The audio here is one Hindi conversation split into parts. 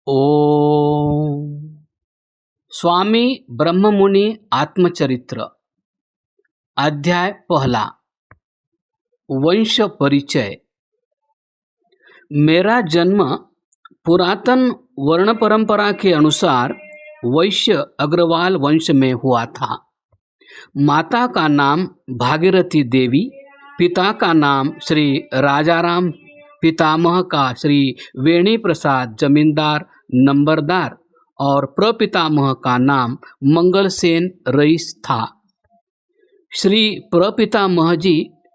ओम। स्वामी ब्रह्ममुनि आत्मचरित्र अध्याय पहला। वंश परिचय। मेरा जन्म पुरातन वर्ण परंपरा के अनुसार वैश्य अग्रवाल वंश में हुआ था। माता का नाम भागीरथी देवी, पिता का नाम श्री राजाराम, पितामह का श्री वेणी प्रसाद जमींदार नंबरदार और प्रपितामह का नाम मंगलसेन रईस था। श्री प्रपितामह जी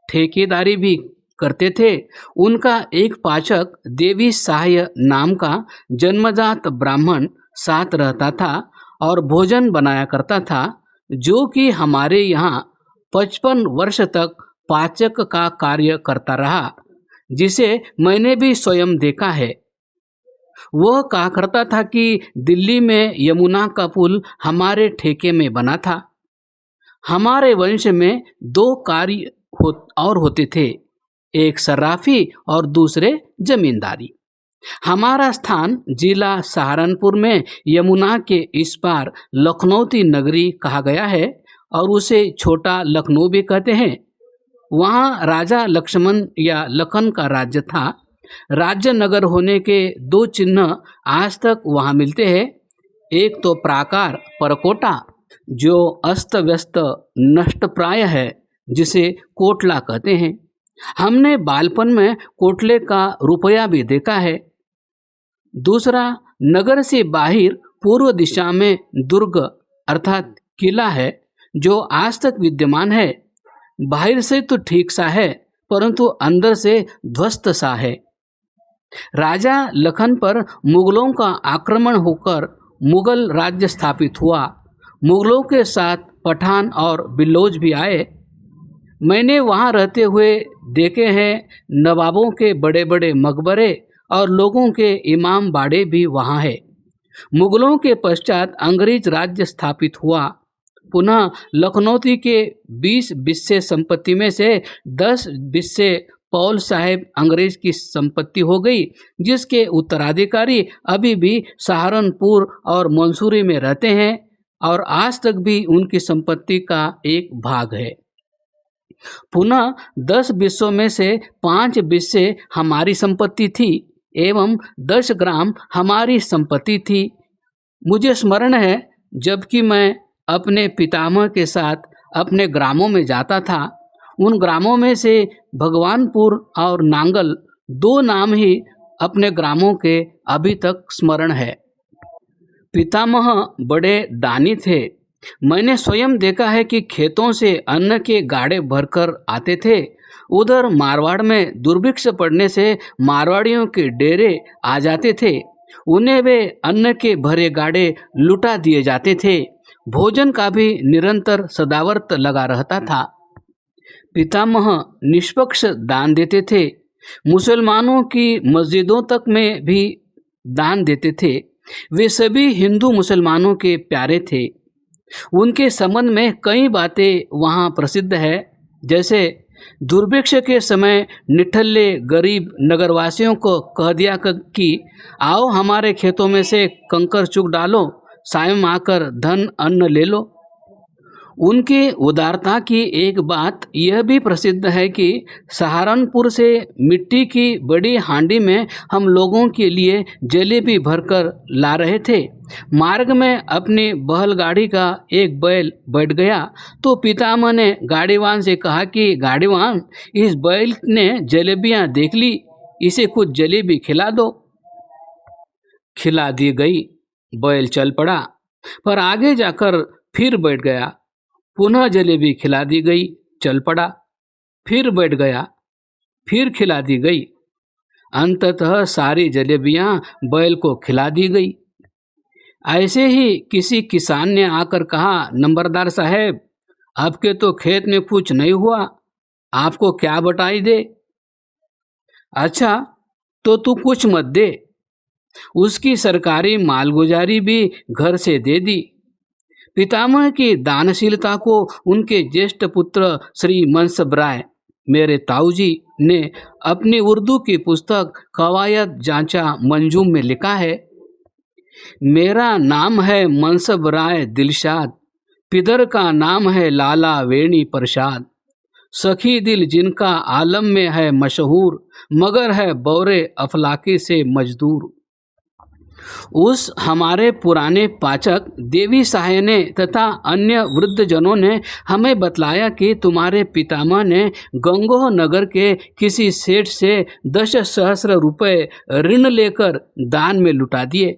ठेकेदारी भी करते थे। उनका एक पाचक देवी सहाय नाम का जन्मजात ब्राह्मण साथ रहता था और भोजन बनाया करता था, जो कि हमारे यहाँ 55 वर्ष तक पाचक का कार्य करता रहा, जिसे मैंने भी स्वयं देखा है। वह कहा करता था कि दिल्ली में यमुना का पुल हमारे ठेके में बना था। हमारे वंश में 2 कार्य होते थे, एक सर्राफी और दूसरे जमींदारी। हमारा स्थान जिला सहारनपुर में यमुना के इस पार लखनौती नगरी कहा गया है और उसे छोटा लखनऊ भी कहते हैं। वहाँ राजा लक्ष्मण या लखन का राज्य था। राज्य नगर होने के 2 चिन्ह आज तक वहाँ मिलते हैं। एक तो प्राकार परकोटा, जो अस्त व्यस्त नष्ट प्राय है, जिसे कोटला कहते हैं। हमने बालपन में कोटले का रुपया भी देखा है। दूसरा, नगर से बाहर पूर्व दिशा में दुर्ग अर्थात किला है, जो आज तक विद्यमान है। बाहर से तो ठीक सा है, परंतु अंदर से ध्वस्त सा है। राजा लखन पर मुगलों का आक्रमण होकर मुगल राज्य स्थापित हुआ। मुगलों के साथ पठान और बिल्लोज भी आए। मैंने वहाँ रहते हुए देखे हैं नवाबों के बड़े बड़े मकबरे और लोगों के इमाम बाड़े भी वहाँ है। मुगलों के पश्चात अंग्रेज राज्य स्थापित हुआ। पुनः लखनौती के 20 बिस्से संपत्ति में से 10 बिस्से पौल साहेब अंग्रेज की संपत्ति हो गई, जिसके उत्तराधिकारी अभी भी सहारनपुर और मंसूरी में रहते हैं और आज तक भी उनकी संपत्ति का एक भाग है। पुनः 10 बिस्सों में से 5 बिस्से हमारी संपत्ति थी एवं 10 ग्राम हमारी संपत्ति थी। मुझे स्मरण है, जबकि मैं अपने पितामह के साथ अपने ग्रामों में जाता था, उन ग्रामों में से भगवानपुर और नांगल 2 नाम ही अपने ग्रामों के अभी तक स्मरण है। पितामह बड़े दानी थे। मैंने स्वयं देखा है कि खेतों से अन्न के गाड़े भरकर आते थे। उधर मारवाड़ में दुर्भिक्ष पड़ने से मारवाड़ियों के डेरे आ जाते थे। उन्हें वे अन्न के भरे गाड़े लुटा दिए जाते थे। भोजन का भी निरंतर सदावर्त लगा रहता था। पितामह निष्पक्ष दान देते थे। मुसलमानों की मस्जिदों तक में भी दान देते थे। वे सभी हिंदू मुसलमानों के प्यारे थे। उनके संबंध में कई बातें वहाँ प्रसिद्ध है। जैसे दुर्भिक्ष के समय निठल्ले गरीब नगरवासियों को कह दिया कि आओ हमारे खेतों में से कंकर चुग डालो, सायं आकर धन अन्न ले लो। उनकी उदारता की एक बात यह भी प्रसिद्ध है कि सहारनपुर से मिट्टी की बड़ी हांडी में हम लोगों के लिए जलेबी भरकर ला रहे थे। मार्ग में अपनी बैलगाड़ी का एक बैल बैठ गया तो पितामह ने गाड़ीवान से कहा कि गाड़ीवान, इस बैल ने जलेबियां देख ली, इसे कुछ जलेबी खिला दो। खिला दी गई। बैल चल पड़ा, पर आगे जाकर फिर बैठ गया। पुनः जलेबी खिला दी गई, चल पड़ा, फिर बैठ गया, फिर खिला दी गई। अंततः सारी जलेबियां बैल को खिला दी गई। ऐसे ही किसी किसान ने आकर कहा, नंबरदार साहब, आपके तो खेत में कुछ नहीं हुआ, आपको क्या बटाई दे? अच्छा, तो तू कुछ मत दे। उसकी सरकारी मालगुजारी भी घर से दे दी। पितामह की दानशीलता को उनके ज्येष्ठ पुत्र श्री मनसबराय, मेरे ताऊजी, ने अपनी उर्दू की पुस्तक कवायद जांचा मंजूम में लिखा है। मेरा नाम है मनसब राय दिलशाद, पिदर का नाम है लाला वेणी प्रसाद। सखी दिल जिनका आलम में है मशहूर, मगर है बौरे अफलाके से मजदूर। उस हमारे पुराने पाचक देवी सहाय ने तथा अन्य वृद्धजनों ने हमें बतलाया कि तुम्हारे पितामह ने गंगोह नगर के किसी सेठ से 10 सहस्र रुपये ऋण लेकर दान में लुटा दिए।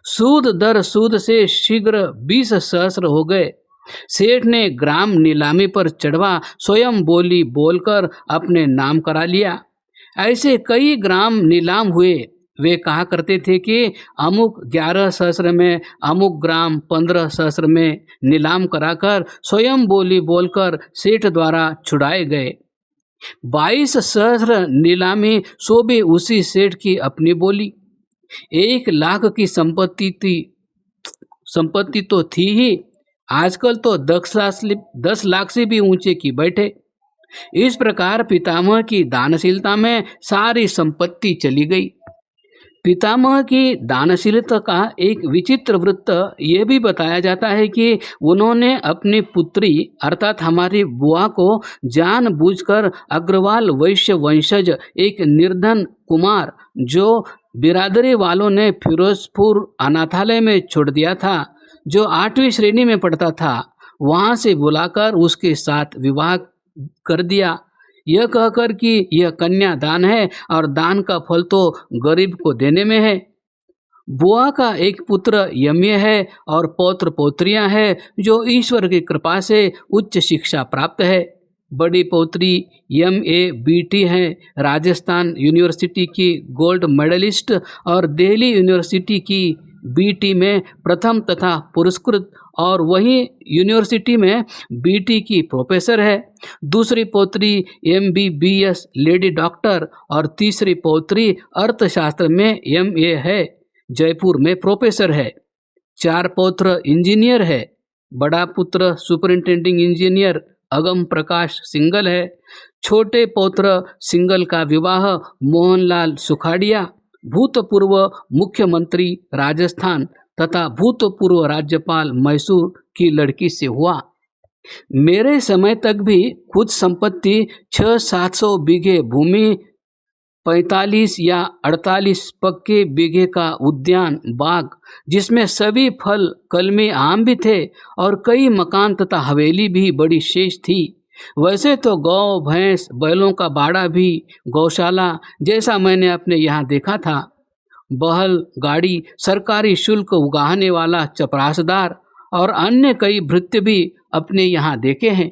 सूद दर सूद से शीघ्र 20 सहस्र हो गए। सेठ ने ग्राम नीलामी पर चढ़वा स्वयं बोली बोलकर अपने नाम करा लिया। ऐसे कई ग्राम नीलाम हुए। वे कहा करते थे कि अमुक 11 सहस्र में, अमुक ग्राम 15 सहस्र में नीलाम कराकर स्वयं बोली बोलकर सेठ द्वारा छुड़ाए गए। 22 सहस्र नीलामी, सो भी उसी सेठ की अपनी बोली। 1 लाख की संपत्ति तो थी ही, आजकल तो 10 लाख से भी ऊंचे की बैठे। इस प्रकार पितामह की दानशीलता में सारी संपत्ति चली गई। पितामह की दानशीलता का एक विचित्र वृत्त यह भी बताया जाता है कि उन्होंने अपनी पुत्री अर्थात हमारी बुआ को जानबूझकर अग्रवाल वैश्य वंशज एक निर्धन कुमार जो बिरादरी वालों ने फिरोजपुर अनाथालय में छोड़ दिया था, जो 8वीं श्रेणी में पढ़ता था, वहां से बुलाकर उसके साथ विवाह कर दिया, यह कहकर कि यह कन्या दान है और दान का फल तो गरीब को देने में है। बुआ का एक पुत्र यम्य है और पौत्र पौत्रियां हैं जो ईश्वर की कृपा से उच्च शिक्षा प्राप्त है। बड़ी पौत्री MA BT हैं, राजस्थान यूनिवर्सिटी की गोल्ड मेडलिस्ट और दिल्ली यूनिवर्सिटी की BT में प्रथम तथा पुरस्कृत और वहीं यूनिवर्सिटी में BT की प्रोफेसर है। दूसरी पौत्री MBBS लेडी डॉक्टर और तीसरी पौत्री अर्थशास्त्र में MA है, जयपुर में प्रोफेसर है। 4 पौत्र इंजीनियर है। बड़ा पुत्र सुपरिंटेंडिंग इंजीनियर अगम प्रकाश सिंगल है। छोटे पौत्र सिंगल का विवाह मोहनलाल सुखाड़िया, भूतपूर्व मुख्यमंत्री राजस्थान तथा भूतपूर्व राज्यपाल मैसूर की लड़की से हुआ। मेरे समय तक भी खुद संपत्ति 600-700 बीघे भूमि, 45 या 48 पक्के बीघे का उद्यान बाग, जिसमें सभी फल कलमी आम भी थे और कई मकान तथा हवेली भी बड़ी शेष थी। वैसे तो गौ भैंस बैलों का बाड़ा भी गौशाला जैसा मैंने अपने यहाँ देखा था। बहल गाड़ी, सरकारी शुल्क उगाहने वाला चपरासदार और अन्य कई भृत्य भी अपने यहाँ देखे हैं।